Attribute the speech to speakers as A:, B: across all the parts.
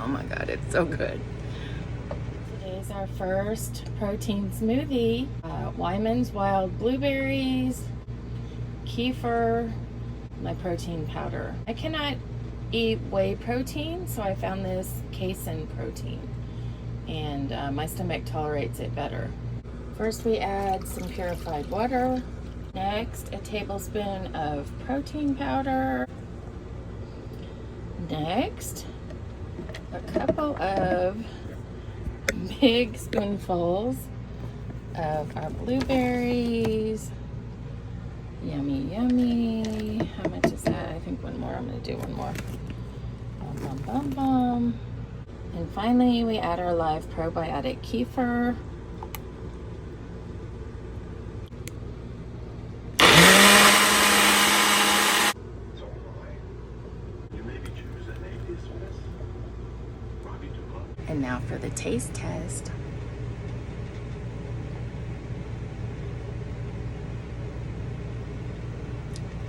A: Oh my God, it's so good. Today's our first protein smoothie. Wyman's wild blueberries, kefir, my protein powder. I cannot eat whey protein, so I found this casein protein, and my stomach tolerates it better. First we add some purified water. Next, a tablespoon of protein powder. Next, a couple of big spoonfuls of our blueberries. Yummy, yummy. How much is that? I think one more. I'm gonna do one more. Bum, bum, bum, bum. And finally, we add our live probiotic kefir. And now for the taste test.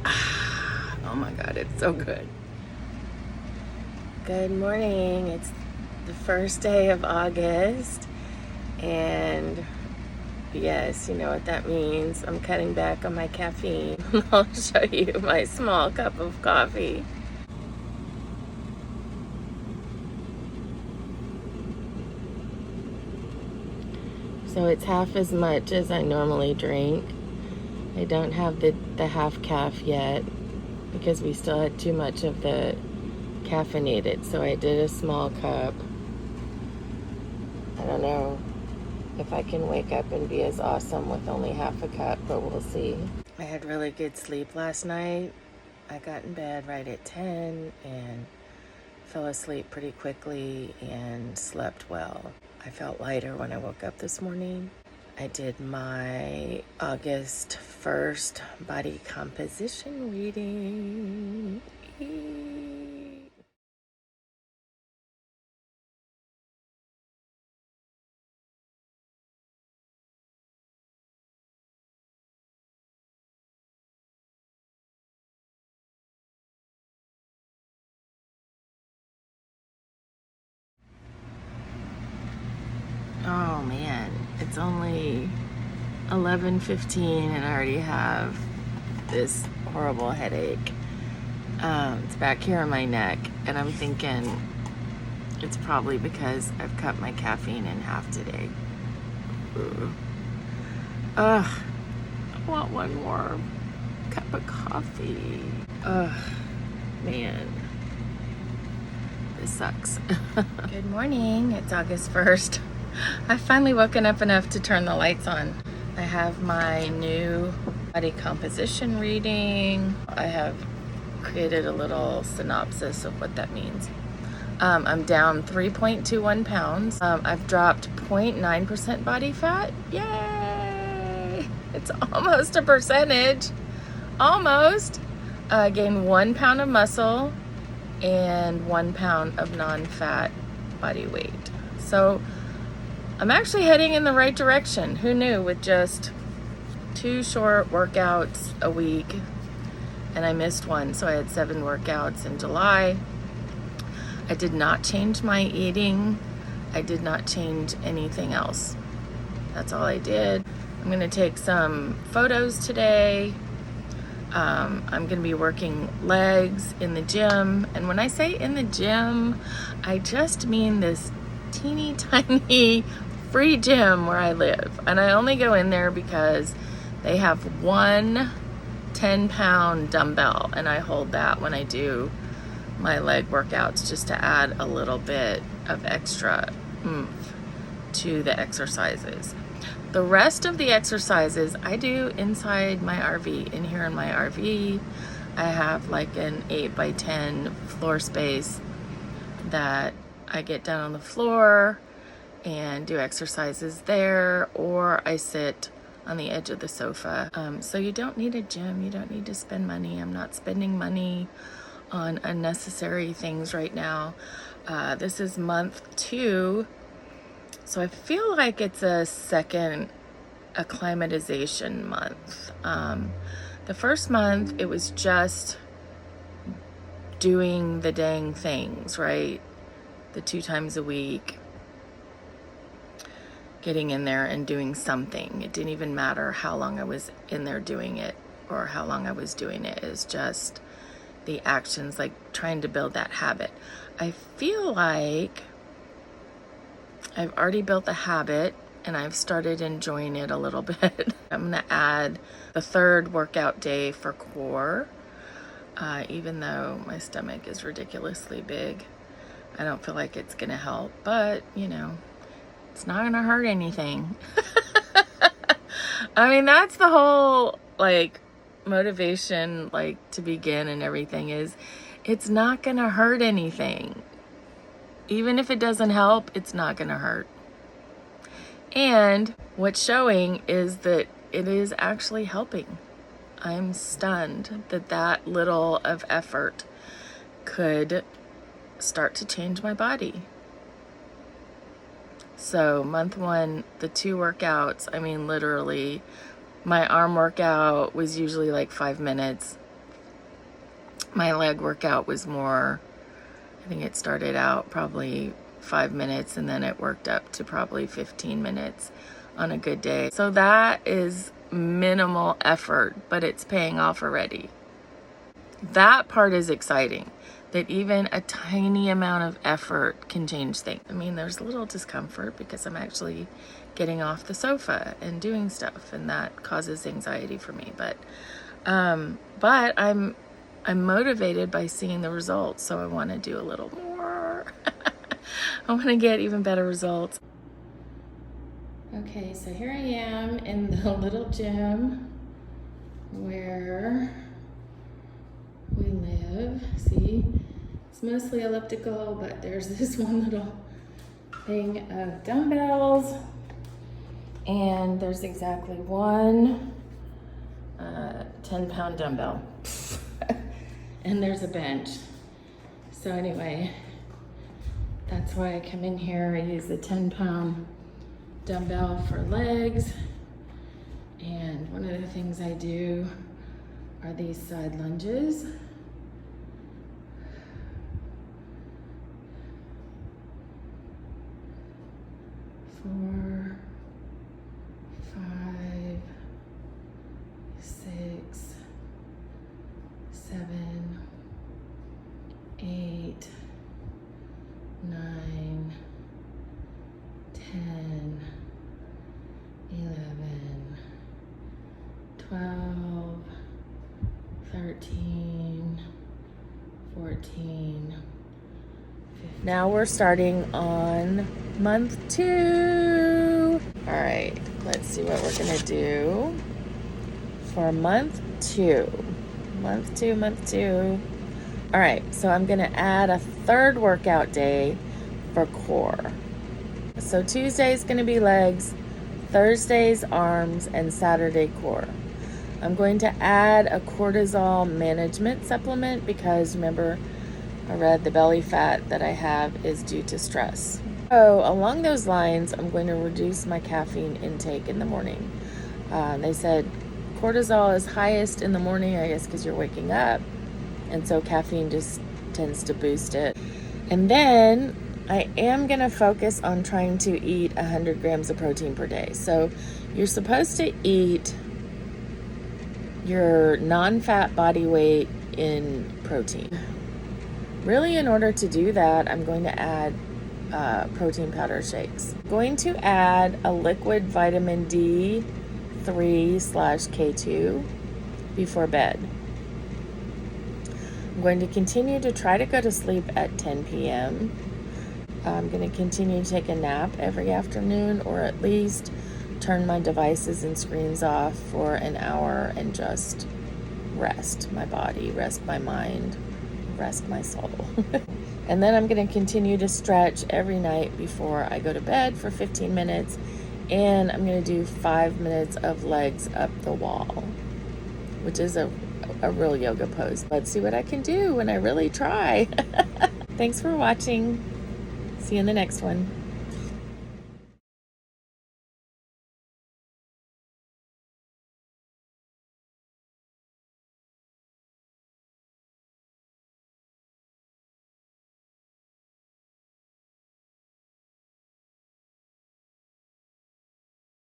A: Oh my God, it's so good. Good morning. It's the first day of August, and yes, you know what that means. I'm cutting back on my caffeine. I'll show you my small cup of coffee. So it's half as much as I normally drink. I don't have the half calf yet because we still had too much of the caffeinated. So I did a small cup. I don't know if I can wake up and be as awesome with only half a cup, but we'll see. I had really good sleep last night. I got in bed right at 10 and fell asleep pretty quickly and slept well. I felt lighter when I woke up this morning. I did my August 1st body composition reading. Oh man, it's only 11:15 and I already have this horrible headache. It's back here in my neck, and I'm thinking it's probably because I've cut my caffeine in half today. Ugh, I want one more cup of coffee. Ugh, man, this sucks. Good morning, it's August 1st. I've finally woken up enough to turn the lights on. I have my new body composition reading. I have created a little synopsis of what that means. I'm down 3.21 pounds. I've dropped 0.9% body fat. Yay! It's almost a percentage. Almost. Gained 1 pound of muscle and 1 pound of non-fat body weight. So I'm actually heading in the right direction. Who knew, with just 2 short workouts a week, and I missed one, so I had 7 workouts in July. I did not change my eating. I did not change anything else. That's all I did. I'm gonna take some photos today. I'm gonna be working legs in the gym. And when I say in the gym, I just mean this teeny tiny free gym where I live. And I only go in there because they have one 10-pound dumbbell, and I hold that when I do my leg workouts, just to add a little bit of extra oomph to the exercises. The rest of the exercises I do inside my RV. In here in my RV, I have like an 8x10 floor space that I get down on the floor and do exercises there, or I sit on the edge of the sofa. So you don't need a gym, you don't need to spend money. I'm not spending money on unnecessary things right now. This is month 2, so I feel like it's a second acclimatization month. The first month, it was just doing the dang things, right? the 2 times a week, getting in there and doing something. It didn't even matter how long I was in there doing it or how long I was doing it. It's just the actions, like trying to build that habit. I feel like I've already built the habit and I've started enjoying it a little bit. I'm gonna add the 3rd workout day for core. Even though my stomach is ridiculously big, I don't feel like it's gonna help, but you know, it's not gonna hurt anything. I mean, that's the whole like motivation, like to begin and everything, is it's not gonna hurt anything. Even if it doesn't help, it's not gonna hurt. And what's showing is that it is actually helping. I'm stunned that that little of effort could start to change my body. So month 1, the 2 workouts, I mean, literally, my arm workout was usually like 5 minutes. My leg workout was more, I think it started out probably 5 minutes and then it worked up to probably 15 minutes on a good day. So that is minimal effort, but it's paying off already. That part is exciting, that even a tiny amount of effort can change things. I mean, there's a little discomfort because I'm actually getting off the sofa and doing stuff, and that causes anxiety for me. But I'm motivated by seeing the results, so I want to do a little more. I want to get even better results. Okay, so here I am in the little gym where we live. See, it's mostly elliptical, but there's this one little thing of dumbbells, and there's exactly one 10-pound dumbbell. And there's a bench. So anyway, that's why I come in here. I use the 10-pound dumbbell for legs, and one of the things I do are these side lunges. 4, 5, 6, 7, 8, 9, 10, 11, 12, 13, 14, 15. Now we're starting on month 2. All right, let's see what we're gonna do for month 2. Month two. All right, so I'm gonna add a 3rd workout day for core. So Tuesday's gonna be legs, Thursday's arms, and Saturday core. I'm going to add a cortisol management supplement because remember, I read the belly fat that I have is due to stress. So along those lines, I'm going to reduce my caffeine intake in the morning. They said cortisol is highest in the morning, I guess because you're waking up, and so caffeine just tends to boost it. And then I am going to focus on trying to eat 100 grams of protein per day. So you're supposed to eat your non-fat body weight in protein. Really, in order to do that, I'm going to add protein powder shakes. I'm going to add a liquid vitamin D3/K2 before bed. I'm going to continue to try to go to sleep at 10 p.m. I'm going to continue to take a nap every afternoon, or at least turn my devices and screens off for an hour and just rest my body, rest my mind, rest my soul. And then I'm going to continue to stretch every night before I go to bed for 15 minutes, and I'm going to do 5 minutes of legs up the wall, which is a real yoga pose. Let's see what I can do when I really try. Thanks for watching. See you in the next one.